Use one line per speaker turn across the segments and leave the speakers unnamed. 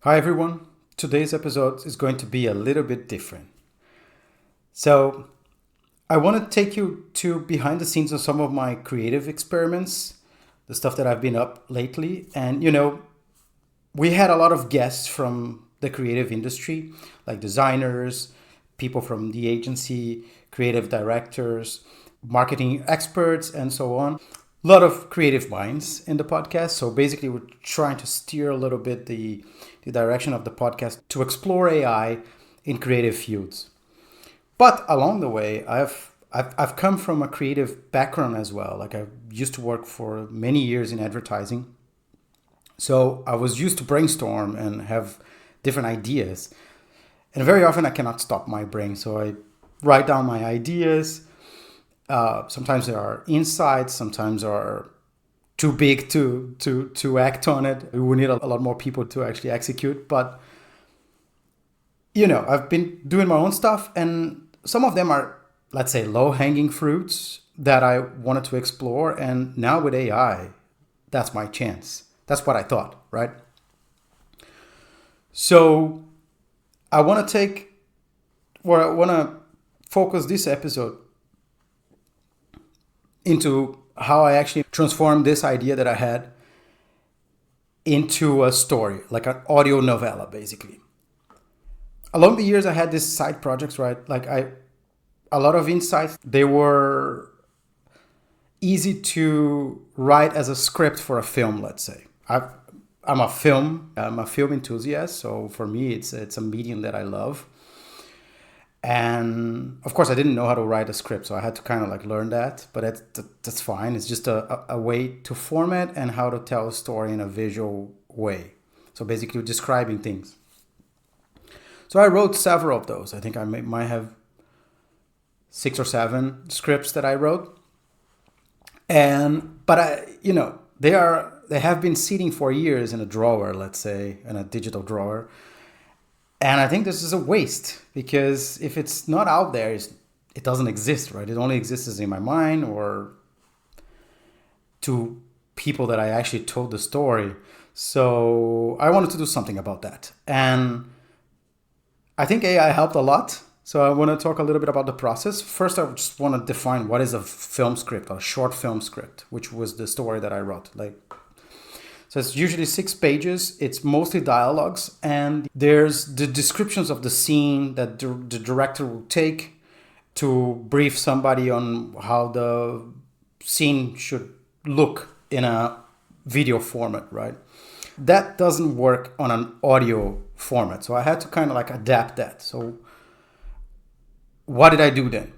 Hi everyone. Today's episode is going to be a little bit different. So, I want to take you to behind the scenes of some of my creative experiments, the stuff that I've been up lately. And, we had a lot of guests from the creative industry, like designers, people from the agency, creative directors, marketing experts, and so on. A lot of creative minds in the podcast. So basically, we're trying to steer a little bit the direction of the podcast to explore AI in creative fields. But along the way, I've come from a creative background as well. Like I used to work for many years in advertising. So I was used to brainstorm and have different ideas. And very often I cannot stop my brain. So I write down my ideas. Sometimes there are insights, sometimes are too big to act on it. We need a lot more people to actually execute. But I've been doing my own stuff, and some of them are, let's say, low-hanging fruits that I wanted to explore. And now with AI, that's my chance. That's what I thought, right? So I want to focus this episode into how I actually transformed this idea that I had into a story, like an audio novella, basically. Along the years, I had these side projects, right? A lot of insights, they were easy to write as a script for a film, let's say. I'm a film enthusiast, so for me, it's a medium that I love. And of course, I didn't know how to write a script, so I had to kind of like learn that. But that's fine. It's just a way to format and how to tell a story in a visual way. So basically, describing things. So I wrote several of those. I think I might have 6 or 7 scripts that I wrote. But they have been sitting for years in a drawer, let's say, in a digital drawer. And I think this is a waste because if it's not out there, it doesn't exist, right? It only exists in my mind or to people that I actually told the story. So I wanted to do something about that. And I think AI helped a lot. So I want to talk a little bit about the process. First, I just want to define what is a film script, a short film script, which was the story that I wrote. So it's usually 6 pages. It's mostly dialogues, and there's the descriptions of the scene that the director will take to brief somebody on how the scene should look in a video format, right? That doesn't work on an audio format. So I had to kind of like adapt that. So what did I do then?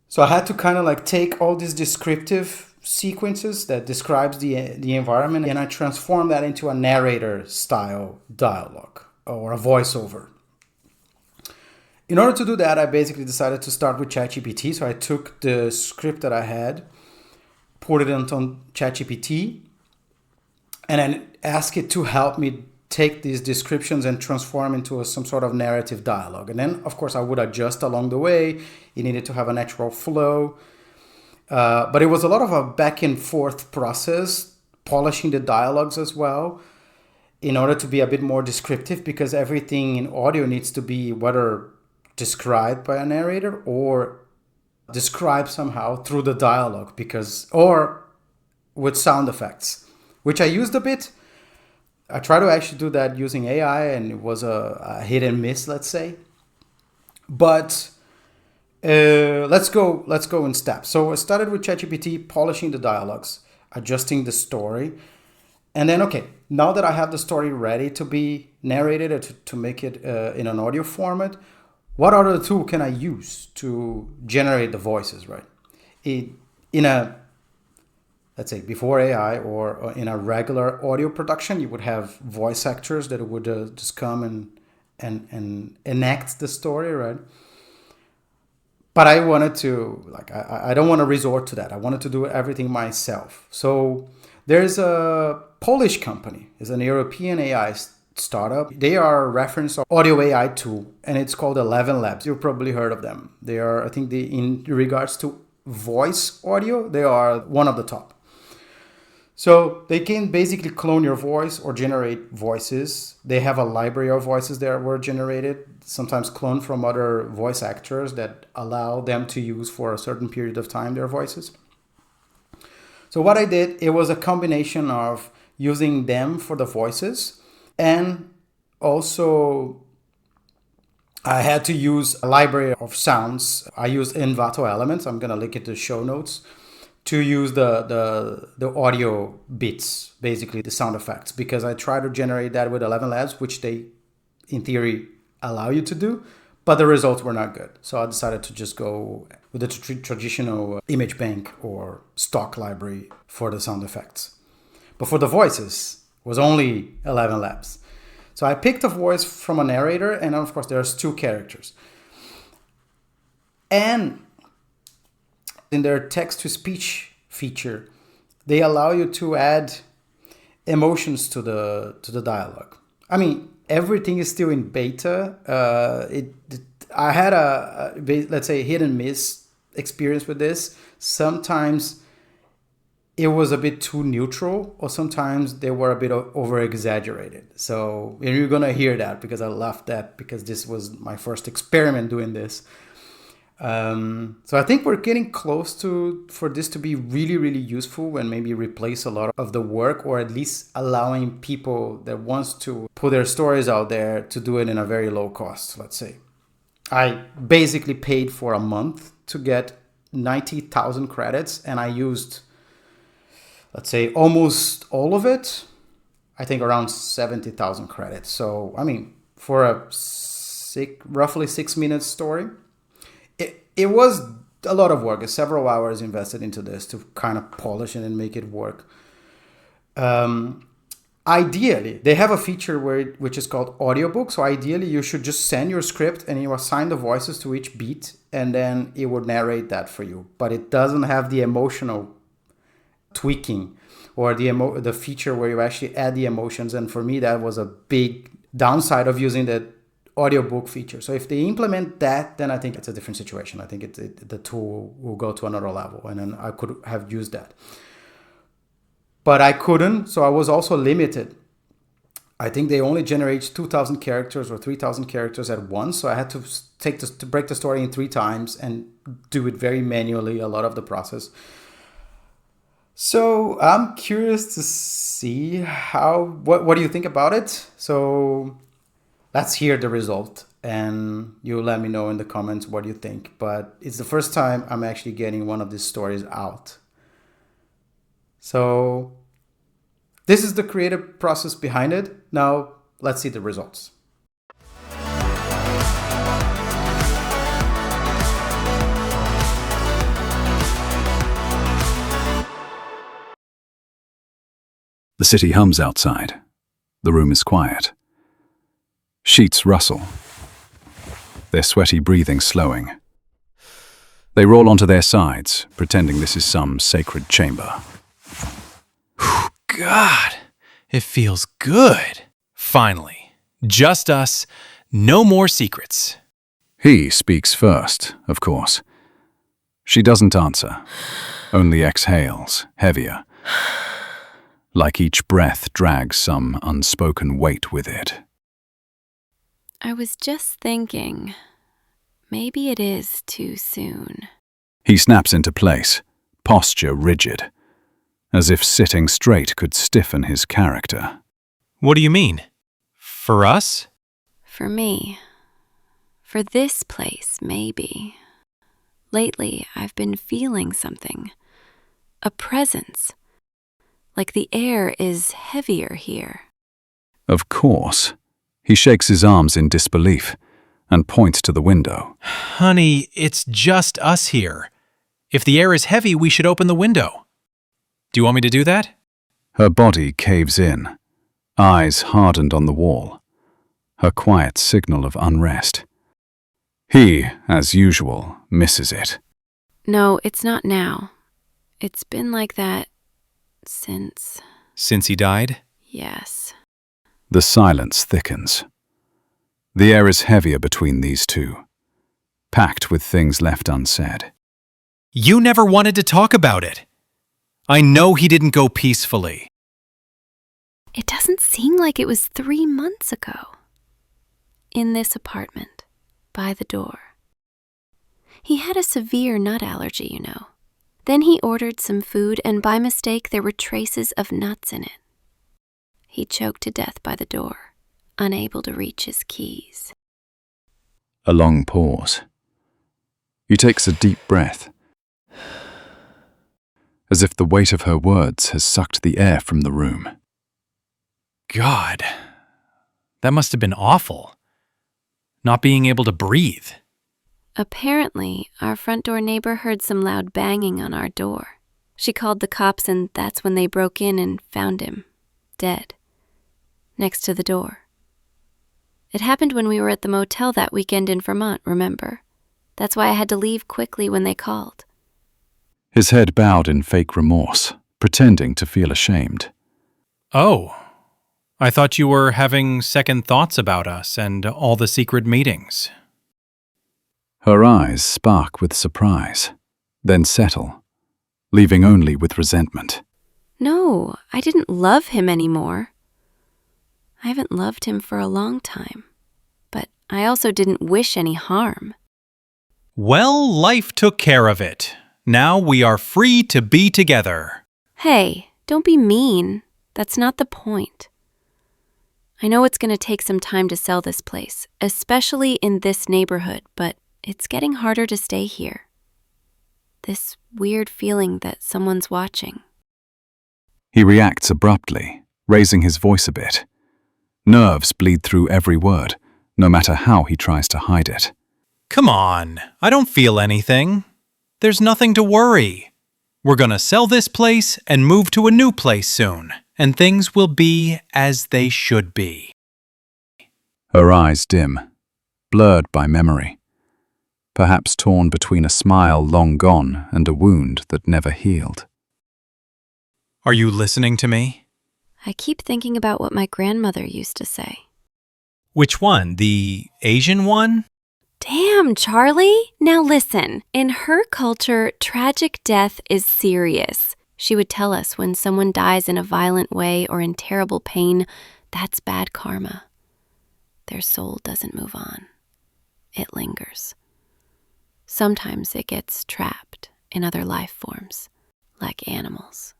So I had to kind of like take all these descriptive sequences that describes the environment, and I transform that into a narrator style dialogue or a voiceover. In order to do that, I basically decided to start with ChatGPT. So I took the script that I had, put it on ChatGPT, and then asked it to help me take these descriptions and transform into some sort of narrative dialogue. And then, of course, I would adjust along the way. It needed to have a natural flow. But it was a lot of a back and forth process, polishing the dialogues as well, in order to be a bit more descriptive, because everything in audio needs to be whether described by a narrator or described somehow through the dialogue, or with sound effects, which I used a bit. I try to actually do that using AI, and it was a hit and miss, let's say. But let's go in steps. So I started with ChatGPT, polishing the dialogues, adjusting the story, and then now that I have the story ready to be narrated or to make it in an audio format, what other tool can I use to generate the voices, right? Let's say before AI or in a regular audio production, you would have voice actors that would just come and enact the story, right? But I wanted to, I don't want to resort to that. I wanted to do everything myself. So there's a Polish company, it's an European AI startup. They are a reference audio AI tool, and it's called 11 Labs. You've probably heard of them. They are, I think, in regards to voice audio, they are one of the top. So they can basically clone your voice or generate voices. They have a library of voices that were generated, sometimes cloned from other voice actors that allow them to use for a certain period of time their voices. So what I did, it was a combination of using them for the voices, and also I had to use a library of sounds. I used Envato Elements. I'm going to link it to the show notes to use the audio bits, basically the sound effects, because I tried to generate that with 11 Labs, which they, in theory, allow you to do, but the results were not good. So I decided to just go with the traditional image bank or stock library for the sound effects. But for the voices, it was only 11 Labs. So I picked a voice from a narrator, and of course there's 2 characters. And in their text-to-speech feature, they allow you to add emotions to the dialogue. I mean, everything is still in beta. I had a let's say hit and miss experience with this. Sometimes it was a bit too neutral, or sometimes they were a bit over exaggerated. So you're gonna hear that because I left that because this was my first experiment doing this. So I think we're getting close for this to be really, really useful and maybe replace a lot of the work, or at least allowing people that wants to put their stories out there to do it in a very low cost, let's say. I basically paid for a month to get 90,000 credits, and I used, let's say, almost all of it. I think around 70,000 credits. So, I mean, for a roughly 6-minute story, it was a lot of work. Several hours invested into this to kind of polish it and make it work. Ideally, they have a feature which is called Audiobook. So ideally, you should just send your script and you assign the voices to each beat, and then it would narrate that for you. But it doesn't have the emotional tweaking or the feature where you actually add the emotions. And for me, that was a big downside of using the audiobook feature. So if they implement that, then I think it's a different situation. I think the tool will go to another level, and then I could have used that. But I couldn't, so I was also limited. I think they only generate 2,000 characters or 3,000 characters at once, so I had to break the story in 3 times and do it very manually, a lot of the process. So I'm curious to see what do you think about it? So let's hear the result, and you let me know in the comments what you think. But it's the first time I'm actually getting one of these stories out. So this is the creative process behind it. Now let's see the results.
The city hums outside. The room is quiet. Sheets rustle, their sweaty breathing slowing. They roll onto their sides, pretending this is some sacred chamber.
God, it feels good. Finally, just us, no more secrets.
He speaks first, of course. She doesn't answer, only exhales, heavier, like each breath drags some unspoken weight with it.
I was just thinking, maybe it is too soon.
He snaps into place, posture rigid, as if sitting straight could stiffen his character.
What do you mean? For us?
For me. For this place, maybe. Lately, I've been feeling something. A presence. Like the air is heavier here.
Of course. He shakes his arms in disbelief and points to the window.
Honey, it's just us here. If the air is heavy, we should open the window. Do you want me to do that?
Her body caves in, eyes hardened on the wall, her quiet signal of unrest. He, as usual, misses it.
No, it's not now. It's been like that since...
Since he died?
Yes.
The silence thickens. The air is heavier between these two, packed with things left unsaid.
You never wanted to talk about it. I know he didn't go peacefully.
It doesn't seem like it was 3 months ago. In this apartment, by the door. He had a severe nut allergy, you know. Then he ordered some food, and by mistake there were traces of nuts in it. He choked to death by the door, unable to reach his keys.
A long pause. He takes a deep breath, as if the weight of her words has sucked the air from the room.
God, that must have been awful. Not being able to breathe.
Apparently, our front door neighbor heard some loud banging on our door. She called the cops, and that's when they broke in and found him, dead, next to the door. It happened when we were at the motel that weekend in Vermont, remember? That's why I had to leave quickly when they called.
His head bowed in fake remorse, pretending to feel ashamed.
Oh, I thought you were having second thoughts about us and all the secret meetings.
Her eyes spark with surprise, then settle, leaving only with resentment.
No, I didn't love him anymore. I haven't loved him for a long time, but I also didn't wish any harm.
Well, life took care of it. Now we are free to be together.
Hey, don't be mean. That's not the point. I know it's going to take some time to sell this place, especially in this neighborhood, but it's getting harder to stay here. This weird feeling that someone's watching.
He reacts abruptly, raising his voice a bit. Nerves bleed through every word, no matter how he tries to hide it.
Come on, I don't feel anything. There's nothing to worry. We're gonna sell this place and move to a new place soon, and things will be as they should be.
Her eyes dim, blurred by memory, perhaps torn between a smile long gone and a wound that never healed.
Are you listening to me?
I keep thinking about what my grandmother used to say.
Which one? The Asian one?
Damn, Charlie! Now listen, in her culture, tragic death is serious. She would tell us when someone dies in a violent way or in terrible pain, that's bad karma. Their soul doesn't move on. It lingers. Sometimes it gets trapped in other life forms, like animals.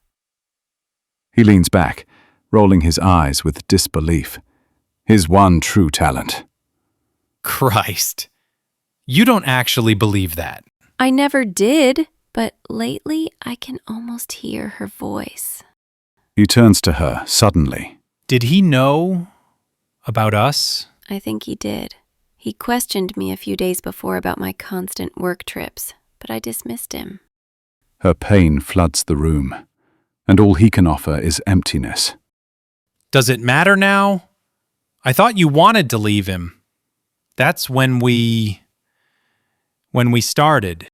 He leans back, rolling his eyes with disbelief. His one true talent.
Christ. You don't actually believe that.
I never did, but lately I can almost hear her voice.
He turns to her suddenly.
Did he know about us?
I think he did. He questioned me a few days before about my constant work trips, but I dismissed him.
Her pain floods the room, and all he can offer is emptiness.
Does it matter now? I thought you wanted to leave him. That's when we started.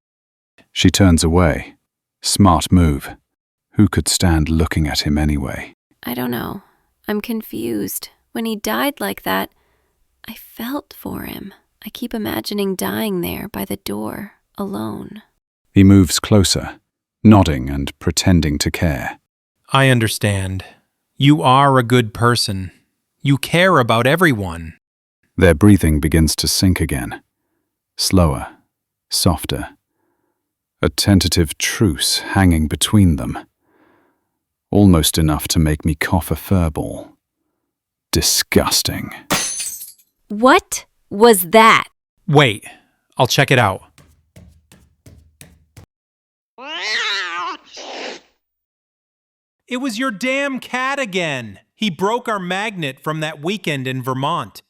She turns away. Smart move. Who could stand looking at him anyway?
I don't know. I'm confused. When he died like that, I felt for him. I keep imagining dying there by the door, alone.
He moves closer, nodding and pretending to care.
I understand. You are a good person. You care about everyone.
Their breathing begins to sink again. Slower, softer. A tentative truce hanging between them. Almost enough to make me cough a furball. Disgusting.
What was that?
Wait, I'll check it out. It was your damn cat again. He broke our magnet from that weekend in Vermont.